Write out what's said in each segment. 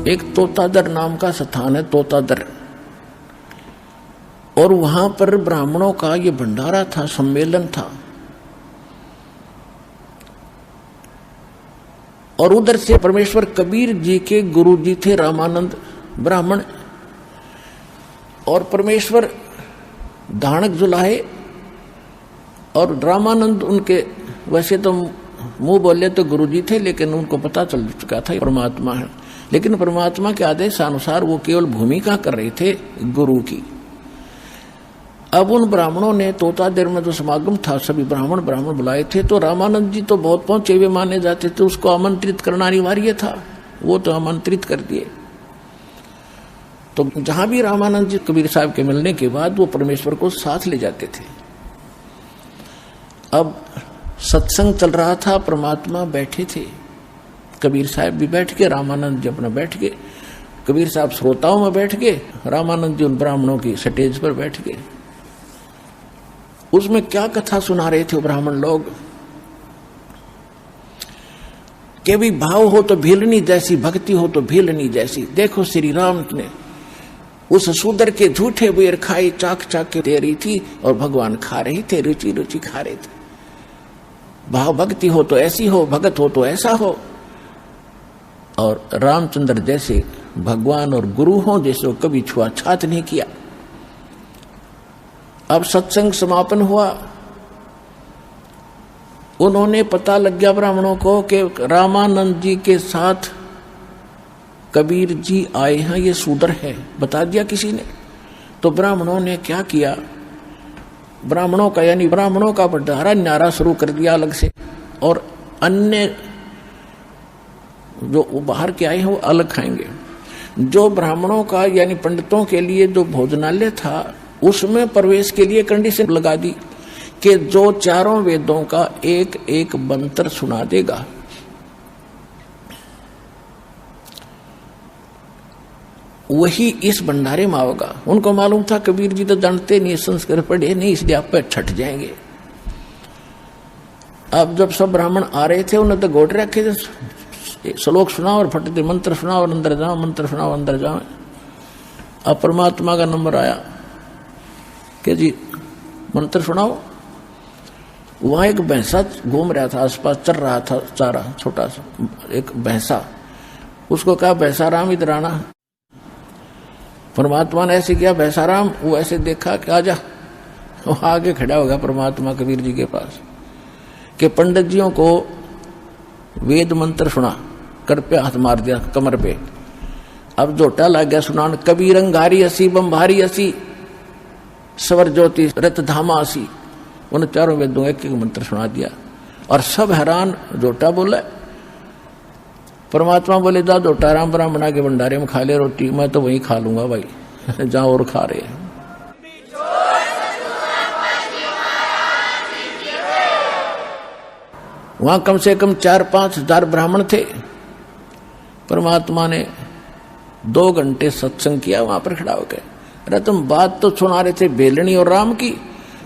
एक तोतादर नाम का स्थान है, तोतादर, और वहां पर ब्राह्मणों का ये भंडारा था, सम्मेलन था। और उधर से परमेश्वर कबीर जी के गुरु जी थे रामानंद ब्राह्मण, और परमेश्वर धानक जुलाहे, और रामानंद उनके वैसे तो मुंह बोले तो गुरु जी थे, लेकिन उनको पता चल चुका था परमात्मा है। लेकिन परमात्मा के आदेश अनुसार वो केवल भूमिका कर रहे थे गुरु की। अब उन ब्राह्मणों ने तोतादेर में जो समागम था, सभी ब्राह्मण बुलाए थे, तो रामानंद जी तो बहुत पहुंचे हुए माने जाते थे, उसको आमंत्रित करना अनिवार्य था। वो तो आमंत्रित कर दिए। तो जहां भी रामानंद जी कबीर साहब के मिलने के बाद वो परमेश्वर को साथ ले जाते थे। अब सत्संग चल रहा था, परमात्मा बैठे थे, कबीर साहब भी बैठ के, रामानंद जी अपना बैठ गए, कबीर साहब श्रोताओं में बैठ गए, रामानंद जी उन ब्राह्मणों की स्टेज पर बैठ गए। उसमें क्या कथा सुना रहे थे ब्राह्मण लोग कि भी भाव हो तो भीलनी जैसी, भक्ति हो तो भीलनी जैसी। देखो श्री राम ने उस शूद्र के झूठे बेर खाए, चाक चाक के दे रही थी, और भगवान खा रहे थे, रुचि रुचि खा रहे थे। भाव भक्ति हो तो ऐसी हो, भगत हो तो ऐसा हो। और रामचंद्र जैसे भगवान और गुरु हो, जैसे कभी छुआछात नहीं किया। अब सत्संग समापन हुआ, उन्होंने पता लग गया ब्राह्मणों को कि रामानंद जी के साथ कबीर जी आए हैं, ये शूद्र है, बता दिया किसी ने। तो ब्राह्मणों ने क्या किया, ब्राह्मणों का यानी ब्राह्मणों का भंडारा न्यारा शुरू कर दिया अलग से, और अन्य जो बाहर के आए हैं वो अलग खाएंगे। जो ब्राह्मणों का यानी पंडितों के लिए जो भोजनालय था, उसमें प्रवेश के लिए कंडीशन लगा दी कि जो चारों वेदों का एक एक मंत्र सुना देगा, वही इस भंडारे में आओगा। उनको मालूम था कबीर जी तो जानते नहीं, संस्कृत पढ़े नहीं, इसलिए आप पे छट जाएंगे। अब जब सब ब्राह्मण आ रहे थे, उन्हें तो गोट रखे थे, श्लोक सुनाओ और फटते मंत्र सुनाओ और अंदर जाओ, मंत्र सुनाओ अंदर जाओ। अब परमात्मा का नंबर आया कि जी मंत्र सुनाओ। वहां एक भैंसा घूम रहा था, आसपास चल रहा था चारा, छोटा सा एक भैंसा। उसको कहा भैंसा राम इधर आना। परमात्मा ने ऐसे किया, भैंसा राम, वो ऐसे देखा कि आजा। वो आगे खड़ा होगा परमात्मा कबीर जी के पास कि पंडित जियों को वेद मंत्र सुना, कर पे हाथ मार दिया कमर पे। अब जोटा लग गया सुनान, कबीर अंगारी असी बम्भारी असी स्वर ज्योति रत धामा असी। उन चारों वेदों एक एक मंत्र सुना दिया और सब हैरान। जोटा बोला, परमात्मा बोले जा जोटा राम ब्राह्मणा के भंडारे में खा ले रोटी, मैं तो वहीं खा लूंगा भाई जहां और खा रहे हैं। वहां कम से कम 4-5 हजार ब्राह्मण थे। परमात्मा ने 2 घंटे सत्संग किया वहां पर खड़ा होकर। अरे तुम बात तो सुना रहे थे बेलनी और राम की,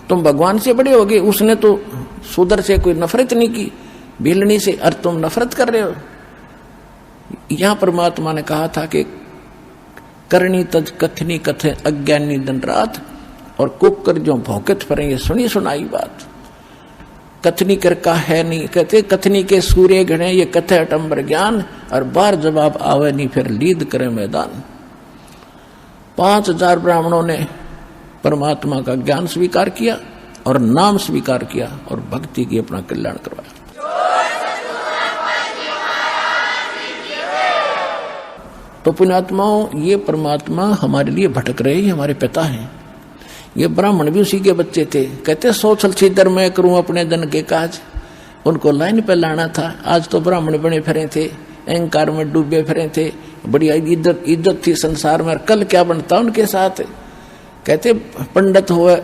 तुम भगवान से बड़े हो गए। उसने तो शूद्र से कोई नफरत नहीं की, बेलनी से, अरे तुम नफरत कर रहे हो। यहां परमात्मा ने कहा था कि करनी तज कथनी कथे अज्ञानी दिन रात, और कुकर जो भौकत पड़े, ये सुनी सुनाई बात। कथनी कर का है नहीं, कहते कथनी के सूर्य गणे, ये कथे अटंबर ज्ञान, और बार जवाब आवे नहीं फिर लीद करे मैदान। 5000 ब्राह्मणों ने परमात्मा का ज्ञान स्वीकार किया और नाम स्वीकार किया और भक्ति की अपना कल्याण करवाया। तो पुण्यात्माओं, ये परमात्मा हमारे लिए भटक रहे हैं, हमारे पिता हैं। ये ब्राह्मण भी उसी के बच्चे थे। कहते 100 छल छिदर मैं करूं अपने जन के काज। उनको लाइन पे लाना था। आज तो ब्राह्मण बने फिरे थे, अहंकार में डूबे फिरे थे, बड़ी इज्जत थी संसार में। कल क्या बनता उनके साथ। कहते पंडित हुए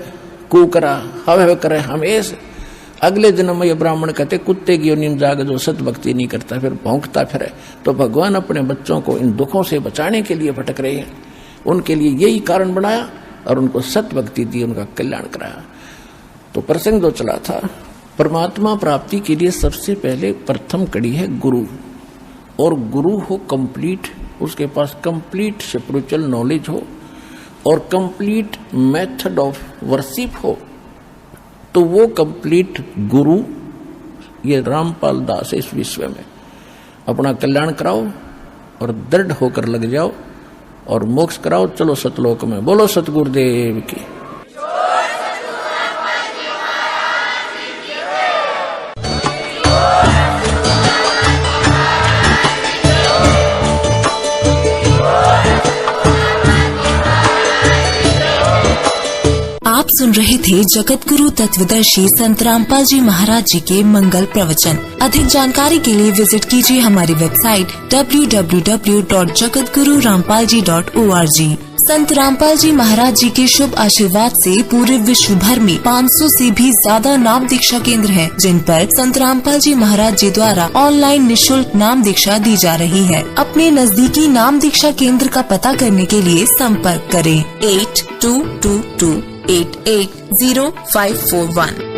कुकरा हवे करे हमेश। अगले जन्म में ये ब्राह्मण कहते कुत्ते की योनि में जाग जो सत भक्ति नहीं करता, फिर भौंकता फिरे। तो भगवान अपने बच्चों को इन दुखों से बचाने के लिए भटक रहे हैं। उनके लिए यही कारण बनाया और उनको सत भक्ति दी, उनका कल्याण कराया। तो प्रसंग जो चला था, परमात्मा प्राप्ति के लिए सबसे पहले प्रथम कड़ी है गुरु। और गुरु हो कंप्लीट उसके पास कंप्लीट स्पिरिचुअल नॉलेज हो और कंप्लीट मेथड ऑफ वर्शिप हो, तो वो कंप्लीट गुरु ये रामपाल दास इस विश्व में अपना कल्याण कराओ और दृढ़ होकर लग जाओ और मोक्ष कराओ। चलो सतलोक में। बोलो सतगुरुदेव की। आप सुन रहे थे जगत गुरु तत्वदर्शी संत रामपाल जी महाराज जी के मंगल प्रवचन। अधिक जानकारी के लिए विजिट कीजिए हमारी वेबसाइट www.jagatgururampalji.org। संत रामपाल जी महाराज जी के शुभ आशीर्वाद से पूरे विश्व भर में 500 से भी ज्यादा नाम दीक्षा केंद्र हैं, जिन पर संत रामपाल जी महाराज जी द्वारा ऑनलाइन निशुल्क नाम दीक्षा दी जा रही है। अपने नजदीकी नाम दीक्षा केंद्र का पता करने के लिए संपर्क करें 8222880541।